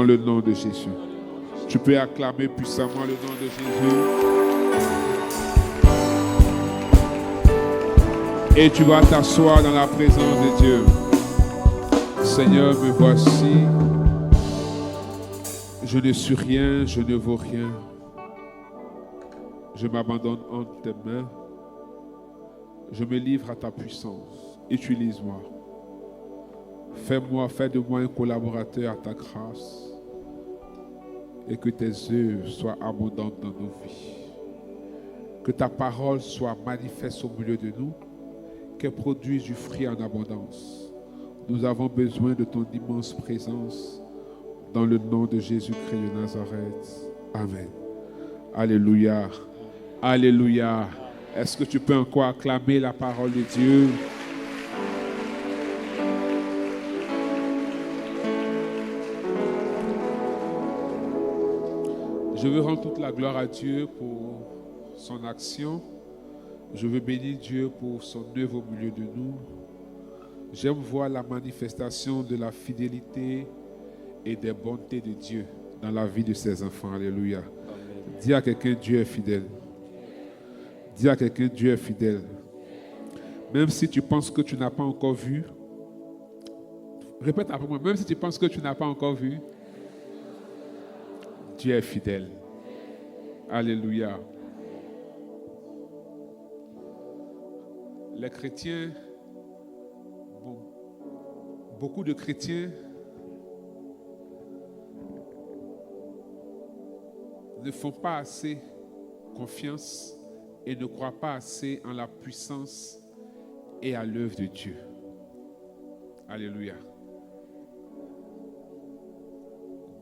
dans le nom de Jésus. Tu peux acclamer puissamment le nom de Jésus. Et tu vas t'asseoir dans la présence de Dieu. Seigneur, me voici. Je ne suis rien, je ne vaux rien. Je m'abandonne entre tes mains. Je me livre à ta puissance. Utilise-moi. Fais de moi un collaborateur à ta grâce. Et que tes œuvres soient abondantes dans nos vies. Que ta parole soit manifeste au milieu de nous. Qu'elle produise du fruit en abondance. Nous avons besoin de ton immense présence. Dans le nom de Jésus-Christ de Nazareth. Amen. Alléluia. Alléluia. Est-ce que tu peux encore acclamer la parole de Dieu? Je veux rendre toute la gloire à Dieu pour son action. Je veux bénir Dieu pour son œuvre au milieu de nous. J'aime voir la manifestation de la fidélité et des bontés de Dieu dans la vie de ses enfants. Alléluia. Amen. Dis à quelqu'un, Dieu est fidèle. Dis à quelqu'un, Dieu est fidèle. Même si tu penses que tu n'as pas encore vu, répète après moi, même si tu penses que tu n'as pas encore vu, Dieu est fidèle. Alléluia. Les chrétiens, beaucoup de chrétiens ne font pas assez confiance et ne croient pas assez en la puissance et à l'œuvre de Dieu. Alléluia.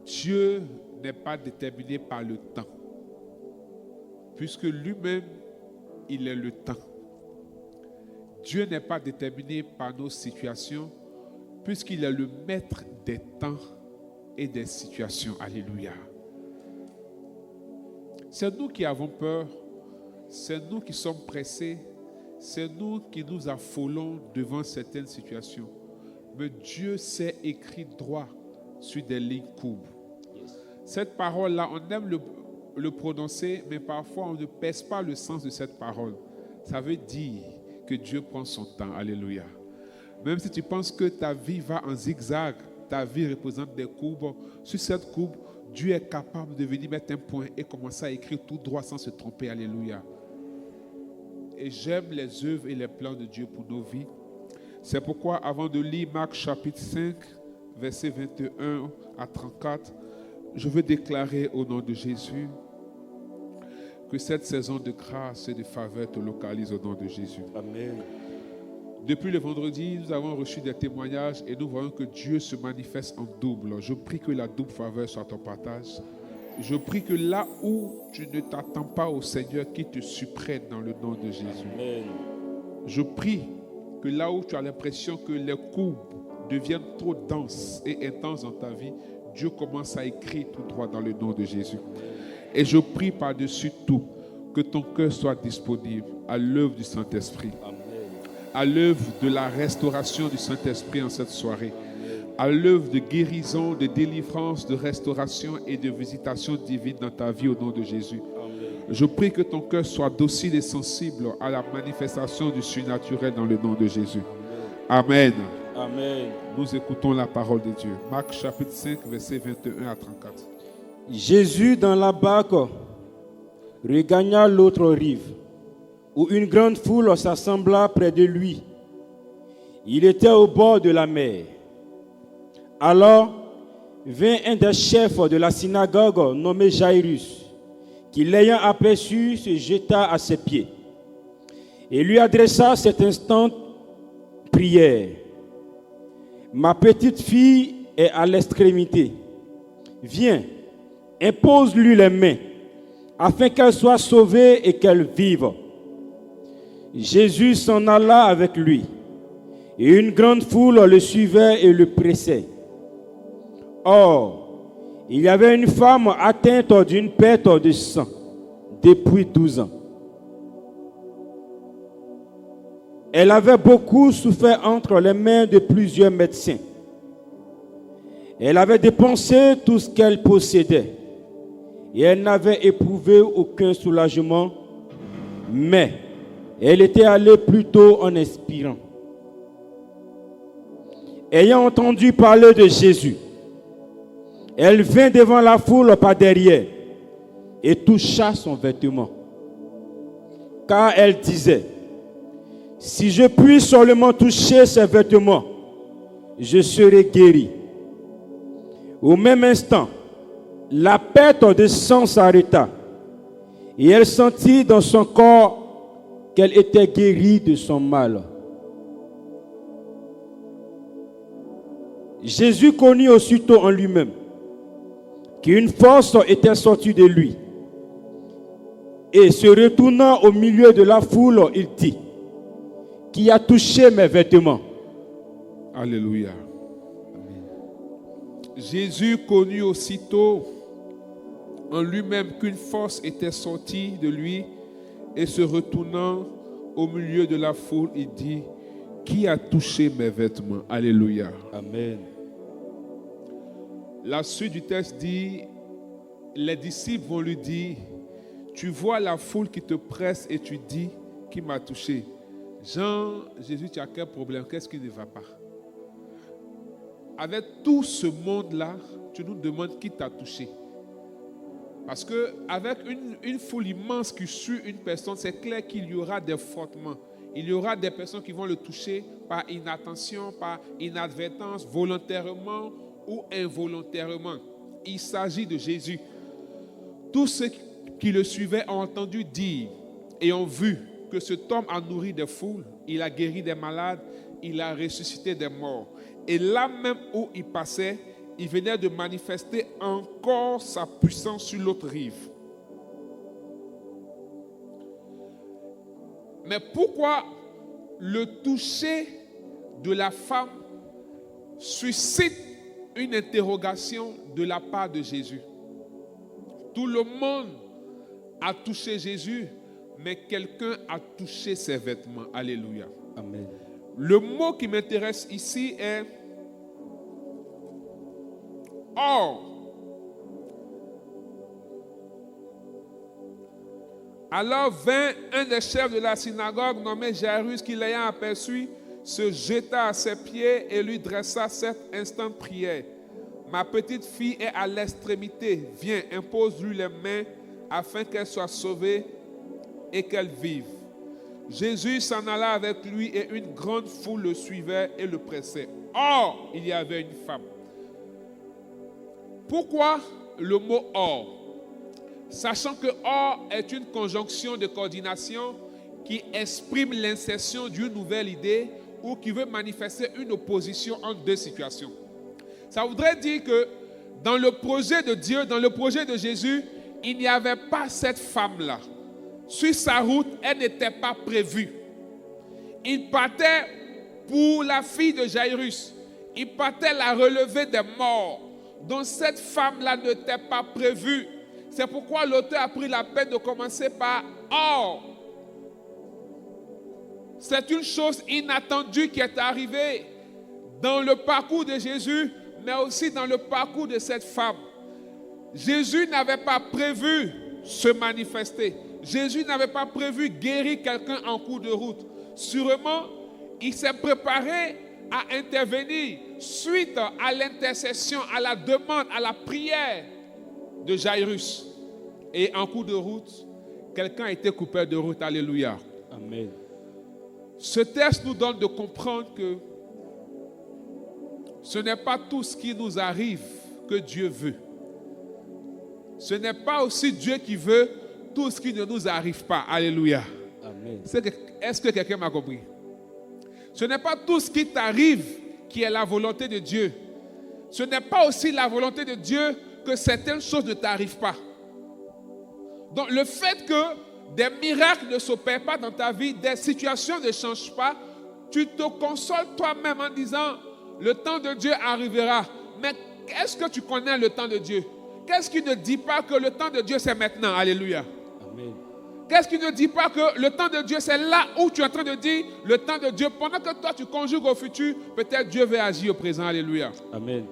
Dieu n'est pas déterminé par le temps, puisque lui-même, il est le temps. Dieu n'est pas déterminé par nos situations, puisqu'il est le maître des temps et des situations. Alléluia. C'est nous qui avons peur, c'est nous qui sommes pressés, c'est nous qui nous affolons devant certaines situations. Mais Dieu sait écrire droit sur des lignes courbes. Cette parole-là, on aime le prononcer, mais parfois on ne pèse pas le sens de cette parole. Ça veut dire que Dieu prend son temps. Alléluia. Même si tu penses que ta vie va en zigzag, ta vie représente des courbes, sur cette courbe, Dieu est capable de venir mettre un point et commencer à écrire tout droit sans se tromper. Alléluia. Et j'aime les œuvres et les plans de Dieu pour nos vies. C'est pourquoi, avant de lire Marc chapitre 5, versets 21 à 34, je veux déclarer au nom de Jésus que cette saison de grâce et de faveur te localise au nom de Jésus. Amen. Depuis le vendredi, nous avons reçu des témoignages et nous voyons que Dieu se manifeste en double. Je prie que la double faveur soit ton partage. Je prie que là où tu ne t'attends pas au Seigneur, qu'il te surprenne dans le nom de Jésus. Amen. Je prie que là où tu as l'impression que les courbes deviennent trop denses et intenses dans ta vie, Dieu commence à écrire tout droit dans le nom de Jésus. Et je prie par-dessus tout que ton cœur soit disponible à l'œuvre du Saint-Esprit. Amen. À l'œuvre de la restauration du Saint-Esprit en cette soirée. À l'œuvre de guérison, de délivrance, de restauration et de visitation divine dans ta vie au nom de Jésus. Amen. Je prie que ton cœur soit docile et sensible à la manifestation du surnaturel dans le nom de Jésus. Amen. Amen. Nous écoutons la parole de Dieu. Marc chapitre 5, versets 21 à 34. Jésus, dans la barque, regagna l'autre rive, où une grande foule s'assembla près de lui. Il était au bord de la mer. Alors vint un des chefs de la synagogue nommé Jairus, qui l'ayant aperçu se jeta à ses pieds et lui adressa cette instante prière. Ma petite fille est à l'extrémité. Viens, impose-lui les mains, afin qu'elle soit sauvée et qu'elle vive. Jésus s'en alla avec lui, et une grande foule le suivait et le pressait. Or, il y avait une femme atteinte d'une perte de sang depuis 12 ans. Elle avait beaucoup souffert entre les mains de plusieurs médecins Elle avait dépensé tout ce qu'elle possédait et elle n'avait éprouvé aucun soulagement, mais elle était allée plutôt en inspirant. Ayant entendu parler de Jésus, elle vint devant la foule par derrière et toucha son vêtement. Car elle disait, « Si je puis seulement toucher ses vêtements, je serai guérie. » Au même instant, la perte de sang s'arrêta et elle sentit dans son corps qu'elle était guérie de son mal. Jésus connut aussitôt en lui-même qu'une force était sortie de lui. Et se retournant au milieu de la foule, il dit, « Qui a touché mes vêtements ?» Alléluia. Jésus connut aussitôt en lui-même qu'une force était sortie de lui et se retournant au milieu de la foule, il dit, « Qui a touché mes vêtements ?» Alléluia. Amen. La suite du texte dit, les disciples vont lui dire, « Tu vois la foule qui te presse et tu dis, qui m'a touché ?» Jean, Jésus, tu as quel problème? Qu'est-ce qui ne va pas? Avec tout ce monde-là, tu nous demandes qui t'a touché. Parce qu'avec une foule immense qui suit une personne, c'est clair qu'il y aura des frottements. Il y aura des personnes qui vont le toucher par inattention, par inadvertance, volontairement ou involontairement. Il s'agit de Jésus. Tous ceux qui le suivaient ont entendu dire et ont vu que cet homme a nourri des foules, il a guéri des malades, il a ressuscité des morts. Et là même où il passait, il venait de manifester encore sa puissance sur l'autre rive. Mais pourquoi le toucher de la femme suscite une interrogation de la part de Jésus? Tout le monde a touché Jésus, mais quelqu'un a touché ses vêtements. Alléluia. Amen. Le mot qui m'intéresse ici est « Or ». Alors vint un des chefs de la synagogue nommé Jairus qui, l'ayant aperçu, se jeta à ses pieds et lui dressa cet instant de prière. « Ma petite fille est à l'extrémité. Viens, impose-lui les mains afin qu'elle soit sauvée et qu'elle vive. » Jésus s'en alla avec lui et une grande foule le suivait et le pressait. Or, il y avait une femme. Pourquoi le mot « or » ? Sachant que « or » est une conjonction de coordination qui exprime l'insertion d'une nouvelle idée ou qui veut manifester une opposition entre deux situations. Ça voudrait dire que dans le projet de Dieu, dans le projet de Jésus, il n'y avait pas cette femme-là. Sur sa route, elle n'était pas prévue. Il partait pour la fille de Jairus. Il partait la relever des morts. Donc cette femme-là n'était pas prévue. C'est pourquoi l'auteur a pris la peine de commencer par « or ». C'est une chose inattendue qui est arrivée dans le parcours de Jésus, mais aussi dans le parcours de cette femme. Jésus n'avait pas prévu se manifester. Jésus n'avait pas prévu guérir quelqu'un en cours de route. Sûrement, il s'est préparé à intervenir suite à l'intercession, à la demande, à la prière de Jairus. Et en cours de route, quelqu'un a été coupé de route. Alléluia. Amen. Ce texte nous donne de comprendre que ce n'est pas tout ce qui nous arrive que Dieu veut. Ce n'est pas aussi Dieu qui veut tout ce qui ne nous arrive pas. Alléluia. Amen. Est-ce que quelqu'un m'a compris? Ce n'est pas tout ce qui t'arrive qui est la volonté de Dieu. Ce n'est pas aussi la volonté de Dieu que certaines choses ne t'arrivent pas. Donc le fait que des miracles ne s'opèrent pas dans ta vie, des situations ne changent pas, tu te consoles toi-même en disant le temps de Dieu arrivera. Mais est-ce que tu connais le temps de Dieu? Qu'est-ce qui ne dit pas que le temps de Dieu c'est maintenant? Alléluia. Amen. Qu'est-ce qui ne dit pas que le temps de Dieu c'est là où tu es en train de dire le temps de Dieu? Pendant que toi tu conjugues au futur, peut-être Dieu veut agir au présent. Alléluia. Amen.